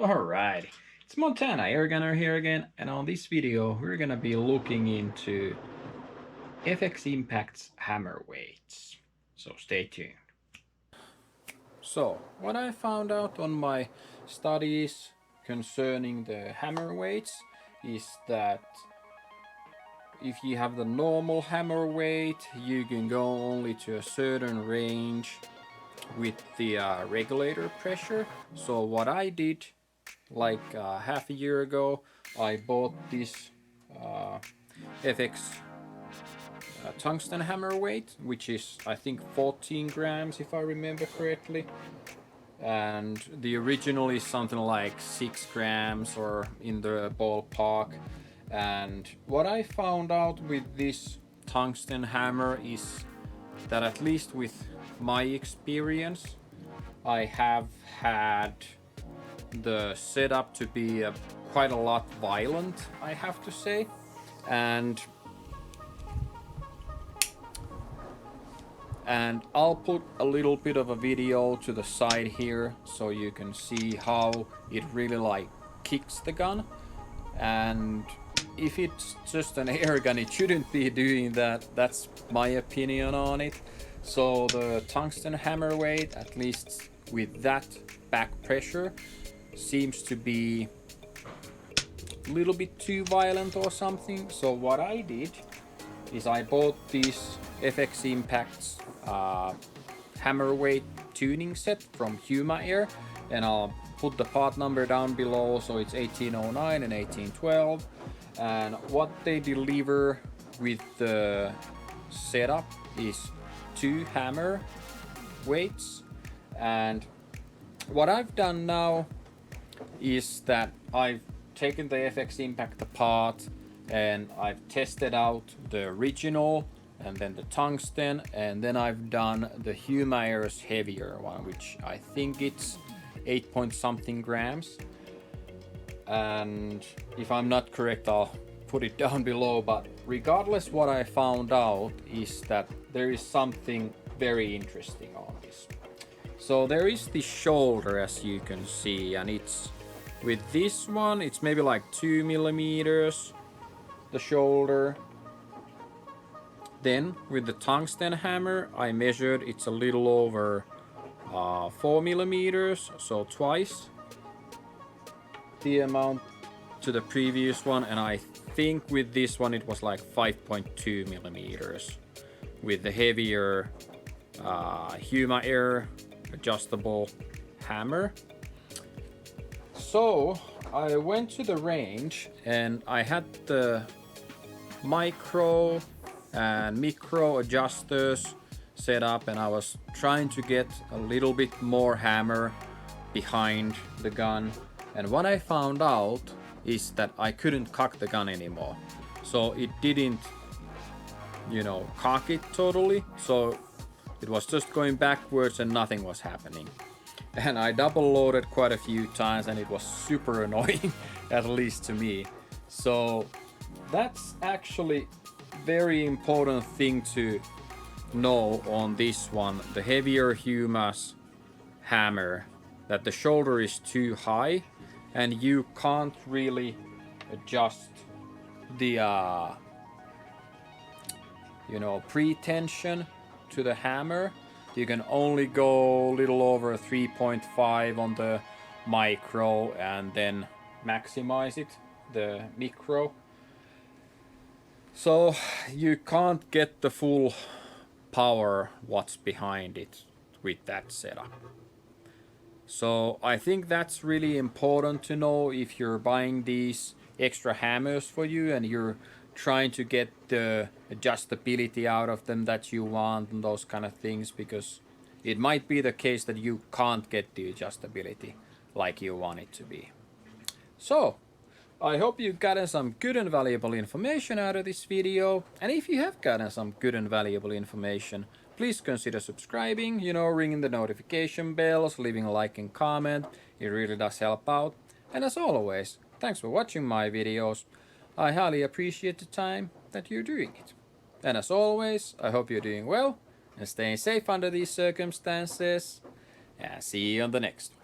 Alright, it's Montana Airgunner here again, and on this video we're gonna be looking into FX Impact's hammer weights. So stay tuned. So, what I found out on my studies concerning the hammer weights is that if you have the normal hammer weight, you can go only to a certain range with the regulator pressure. So what I did, like half a year ago, I bought this FX tungsten hammer weight, which is I think 14 grams if I remember correctly, and the original is something like 6 grams or in the ballpark. And what I found out with this tungsten hammer is that, at least with my experience, I have had the setup to be quite a lot violent, I have to say. And I'll put a little bit of a video to the side here so you can see how it really like kicks the gun. And if it's just an air gun, it shouldn't be doing that. That's my opinion on it. So the tungsten hammer weight, at least with that back pressure, seems to be a little bit too violent or something. So what I did is I bought this FX Impact's hammer weight tuning set from Huma-Air, and I'll put the part number down below, so it's 1809 and 1812. And what they deliver with the setup is 2 hammer weights. And what I've done now is that I've taken the FX Impact apart and I've tested out the original and then the tungsten, and then I've done the Huma-Air's heavier one, which I think it's 8 point something grams. And if I'm not correct, I'll put it down below. But regardless, what I found out is that there is something very interesting on this. So there is the shoulder, as you can see, and it's with this one it's maybe like 2 millimeters, the shoulder. Then with the tungsten hammer I measured, it's a little over 4 millimeters, so twice the amount to the previous one. And I think with this one it was like 5.2 millimeters with the heavier Huma-Air adjustable hammer. So I went to the range and I had the micro and micro adjusters set up, and I was trying to get a little bit more hammer behind the gun. And what I found out is that I couldn't cock the gun anymore. So it didn't, cock it totally. So it was just going backwards and nothing was happening. And I double loaded quite a few times and it was super annoying, at least to me. So that's actually very important thing to know on this one, the heavier Huma's hammer, that the shoulder is too high and you can't really adjust the pre-tension to the hammer. You can only go a little over 3.5 on the micro and then maximize it, the micro. So you can't get the full power what's behind it with that setup. So I think that's really important to know if you're buying these extra hammers for you and you're trying to get the adjustability out of them that you want and those kind of things, because it might be the case that you can't get the adjustability like you want it to be. So I hope you've gotten some good and valuable information out of this video, and if you have gotten some good and valuable information, please consider subscribing, ringing the notification bells, leaving a like and comment. It really does help out. And as always, thanks for watching my videos. I highly appreciate the time that you're doing it. And as always, I hope you're doing well and staying safe under these circumstances. And see you on the next one.